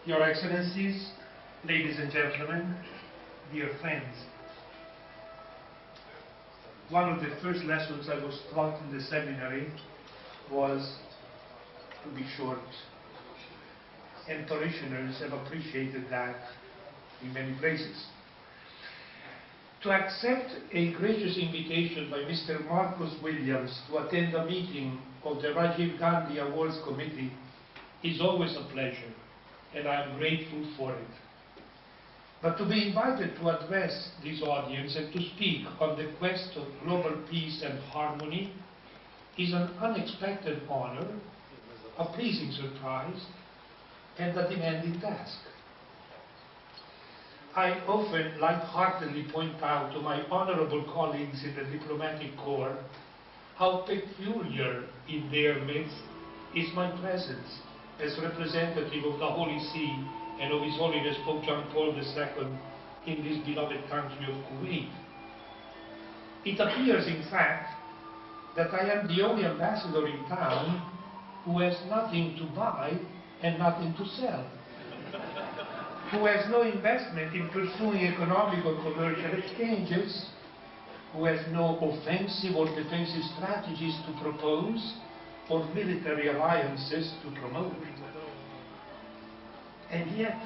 Your Excellencies, ladies and gentlemen, dear friends, one of the first lessons I was taught in the seminary was to be short, and parishioners have appreciated that in many places. To accept a gracious invitation by Mr. Marcus Williams to attend a meeting of the Rajiv Gandhi Awards Committee is always a pleasure, and I am grateful for it. But to be invited to address this audience and to speak on the quest of global peace and harmony is an unexpected honor, a pleasing surprise, and a demanding task. I often light-heartedly point out to my honorable colleagues in the diplomatic corps how peculiar in their midst is my presence as representative of the Holy See and of His Holiness Pope John Paul II in this beloved country of Kuwait. It appears, in fact, that I am the only ambassador in town who has nothing to buy and nothing to sell, who has no investment in pursuing economic or commercial exchanges, who has no offensive or defensive strategies to propose or military alliances to promote. And yet,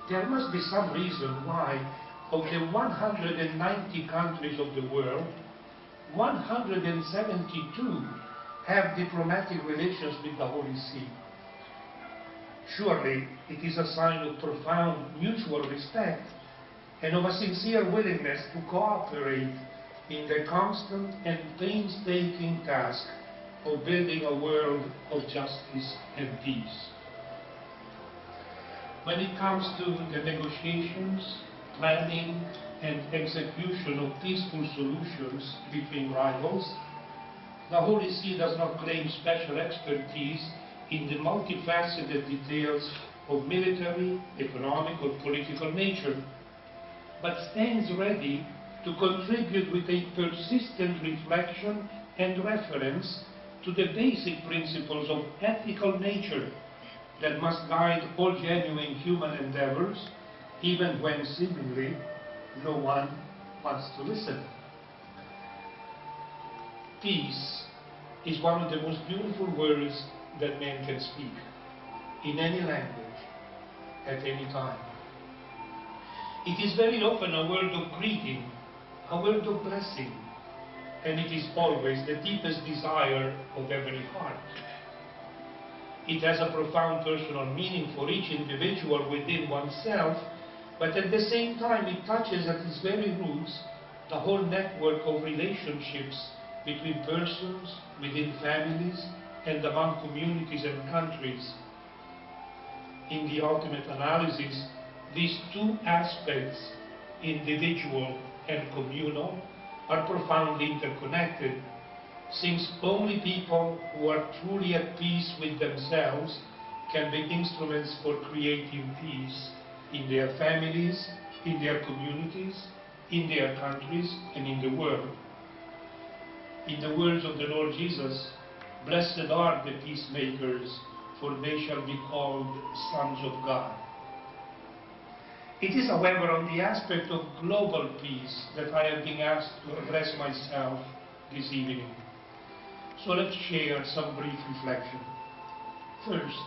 there must be some reason why, of the 190 countries of the world, 172 have diplomatic relations with the Holy See. Surely it is a sign of profound mutual respect and of a sincere willingness to cooperate in the constant and painstaking task of building a world of justice and peace. When it comes to the negotiations, planning, and execution of peaceful solutions between rivals, the Holy See does not claim special expertise in the multifaceted details of military, economic, or political nature, but stands ready to contribute with a persistent reflection and reference to the basic principles of ethical nature that must guide all genuine human endeavors, even when seemingly no one wants to listen. Peace is one of the most beautiful words that man can speak, in any language, at any time. It is very often a word of greeting, a word of blessing, and it is always the deepest desire of every heart. It has a profound personal meaning for each individual within oneself, but at the same time it touches at its very roots the whole network of relationships between persons, within families, and among communities and countries. In the ultimate analysis, these two aspects, individual and communal, are profoundly interconnected, since only people who are truly at peace with themselves can be instruments for creating peace in their families, in their communities, in their countries, and in the world. In the words of the Lord Jesus, "Blessed are the peacemakers, for they shall be called sons of God." It is, however, on the aspect of global peace that I have been asked to address myself this evening. So let's share some brief reflection. First,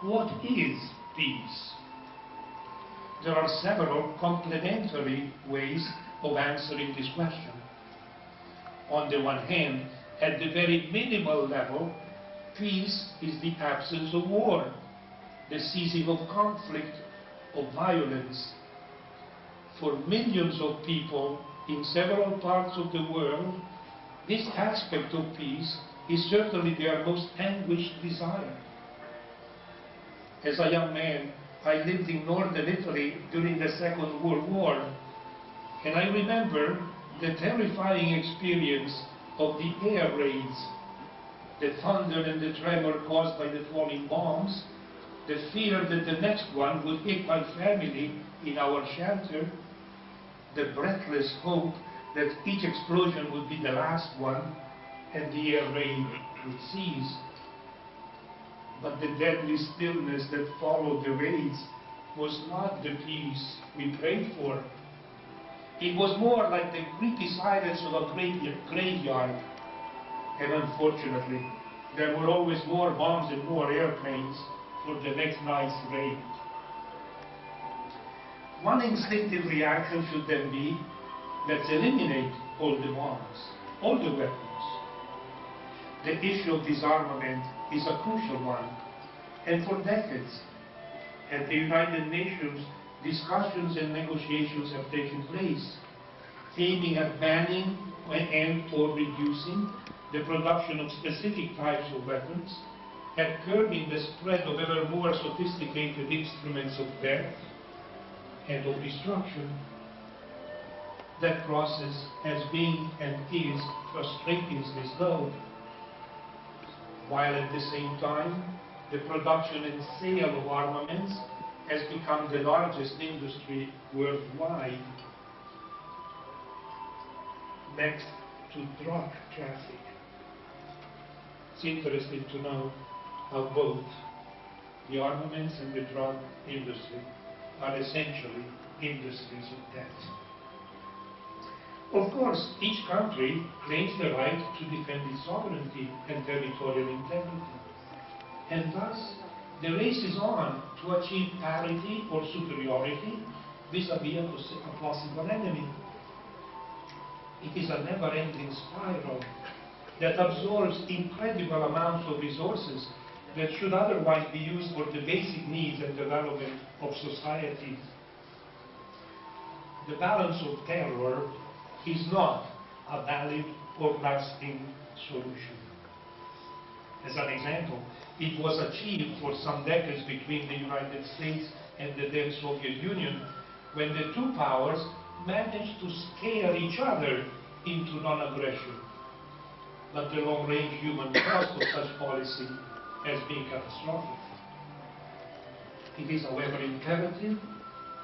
what is peace? There are several complementary ways of answering this question. On the one hand, at the very minimal level, peace is the absence of war, the ceasing of conflict, of violence. For millions of people in several parts of the world, this aspect of peace is certainly their most anguished desire. As a young man, I lived in northern Italy during the Second World War, and I remember the terrifying experience of the air raids, the thunder and the tremor caused by the falling bombs, the fear that the next one would hit my family in our shelter, the breathless hope that each explosion would be the last one and the air raid would cease. But the deadly stillness that followed the raids was not the peace we prayed for. It was more like the creepy silence of a graveyard. And unfortunately, there were always more bombs and more airplanes for the next night's raid. One instinctive reaction should then be, let's eliminate all the bombs, all the weapons. The issue of disarmament is a crucial one, and for decades, at the United Nations, discussions and negotiations have taken place, aiming at banning and or reducing the production of specific types of weapons, at curbing the spread of ever more sophisticated instruments of death and of destruction. That process has been and is frustratingly slow, while at the same time, the production and sale of armaments has become the largest industry worldwide, next to drug traffic. It's interesting to know how both the armaments and the drug industry are essentially industries of death. Of course, each country claims the right to defend its sovereignty and territorial integrity. And thus, the race is on to achieve parity or superiority vis-à-vis a possible enemy. It is a never-ending spiral that absorbs incredible amounts of resources that should otherwise be used for the basic needs and development of societies. The balance of terror is not a valid or lasting solution. As an example, it was achieved for some decades between the United States and the then Soviet Union, when the two powers managed to scare each other into non-aggression. But the long-range human cost of such policy has been catastrophic. It is, however, imperative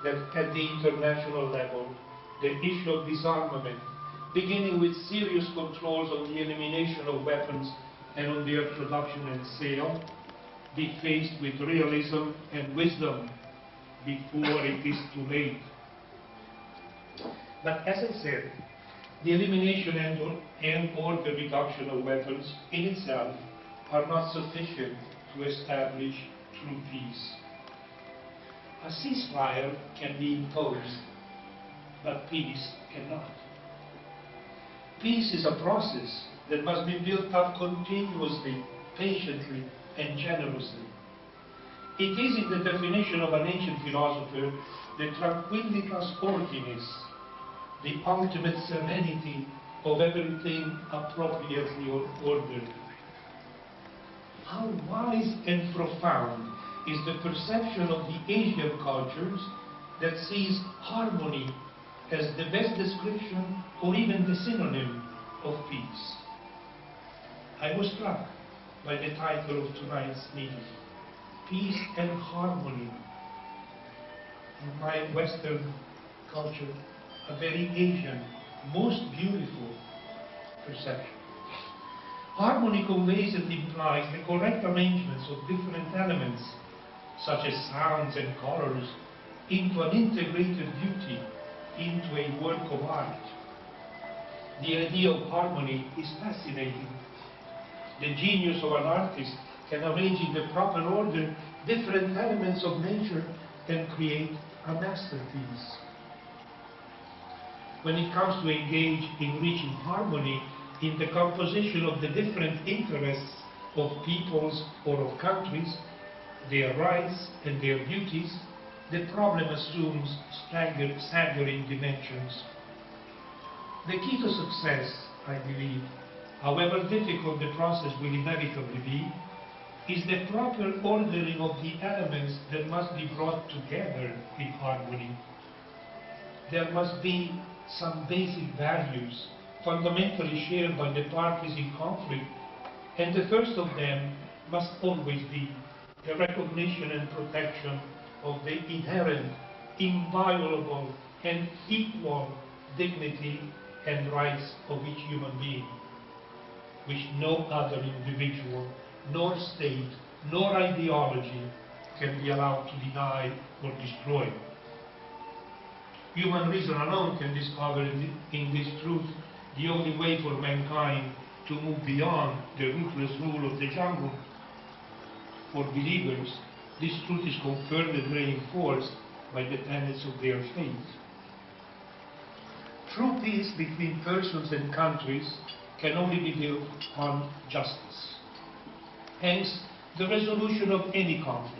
that at the international level, the issue of disarmament, beginning with serious controls on the elimination of weapons and on their production and sale, be faced with realism and wisdom before it is too late. But as I said, the elimination and or the reduction of weapons in itself are not sufficient to establish true peace. A ceasefire can be imposed, but peace cannot. Peace is a process that must be built up continuously, patiently, and generously. It is, in the definition of an ancient philosopher, the tranquillitas ordinis, the ultimate serenity of everything appropriately ordered. How wise and profound is the perception of the Asian cultures that sees harmony as the best description or even the synonym of peace. I was struck by the title of tonight's meeting, Peace and Harmony. In my Western culture, a very Asian, most beautiful perception. Harmony conveys and implies the correct arrangements of different elements, such as sounds and colors, into an integrated beauty, into a work of art. The idea of harmony is fascinating. The genius of an artist can arrange in the proper order different elements of nature and create a masterpiece. When it comes to engage in reaching harmony in the composition of the different interests of peoples or of countries, their rights and their duties, the problem assumes staggering dimensions. The key to success, I believe, however difficult the process will inevitably be, is the proper ordering of the elements that must be brought together in harmony. There must be some basic values fundamentally shared by the parties in conflict, and the first of them must always be the recognition and protection of the inherent, inviolable, and equal dignity and rights of each human being, which no other individual nor state nor ideology can be allowed to deny or destroy. Human reason alone can discover in this truth the only way for mankind to move beyond the ruthless rule of the jungle. For believers, this truth is confirmed and reinforced by the tenets of their faith. True peace between persons and countries can only be built on justice. Hence, the resolution of any conflict,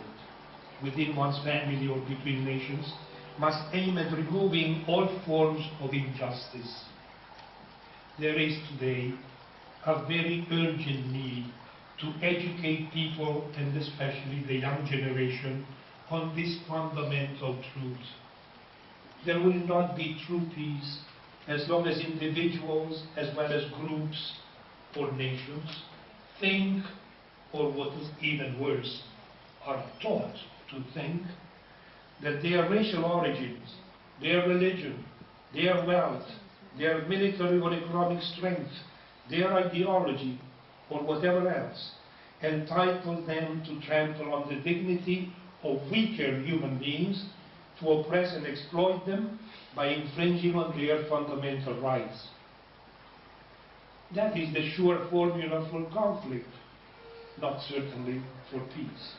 within one's family or between nations, must aim at removing all forms of injustice. There is today a very urgent need to educate people, and especially the young generation, on this fundamental truth. There will not be true peace as long as individuals, as well as groups or nations, think, or what is even worse, are taught to think, that their racial origins, their religion, their wealth, their military or economic strength, their ideology, or whatever else, entitle them to trample on the dignity of weaker human beings, to oppress and exploit them by infringing on their fundamental rights. That is the sure formula for conflict, not certainly for peace.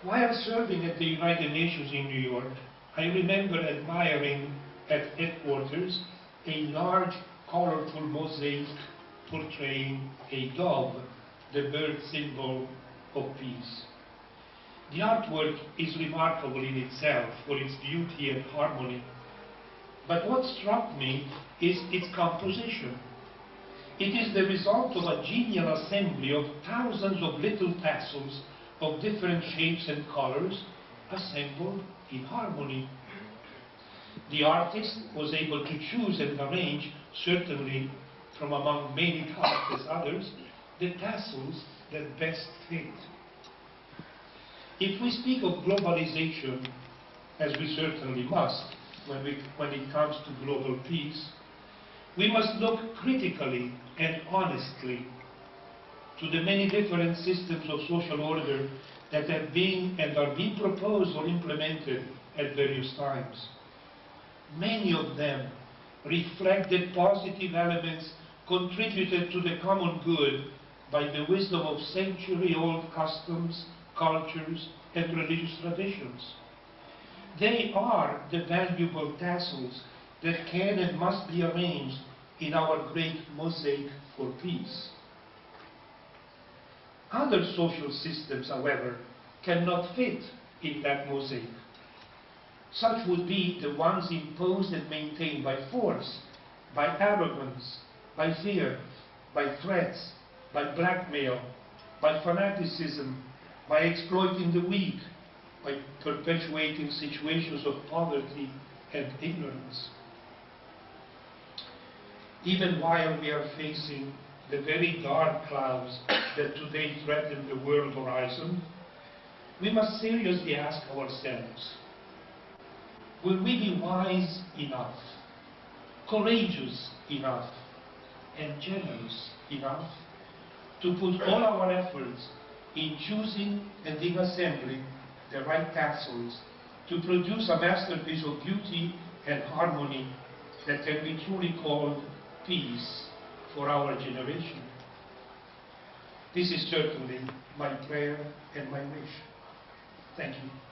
While serving at the United Nations in New York, I remember admiring at headquarters a large, colorful mosaic portraying a dove, the bird symbol of peace. The artwork is remarkable in itself for its beauty and harmony, but what struck me is its composition. It is the result of a genial assembly of thousands of little tassels of different shapes and colors, assembled in harmony. The artist was able to choose and arrange, certainly from among many countless others, the tassels that best fit. If we speak of globalization, as we certainly must when it comes to global peace, we must look critically and honestly to the many different systems of social order that have been and are being proposed or implemented at various times. Many of them reflect the positive elements contributed to the common good by the wisdom of century-old customs, cultures, and religious traditions. They are the valuable tassels that can and must be arranged in our great mosaic for peace. Other social systems, however, cannot fit in that mosaic. Such would be the ones imposed and maintained by force, by arrogance, by fear, by threats, by blackmail, by fanaticism, by exploiting the weak, by perpetuating situations of poverty and ignorance. Even while we are facing the very dark clouds that today threaten the world horizon, we must seriously ask ourselves, will we be wise enough, courageous enough, and generous enough to put all our efforts in choosing and in assembling the right tassels to produce a masterpiece of beauty and harmony that can be truly called peace for our generation? This is certainly my prayer and my wish. Thank you.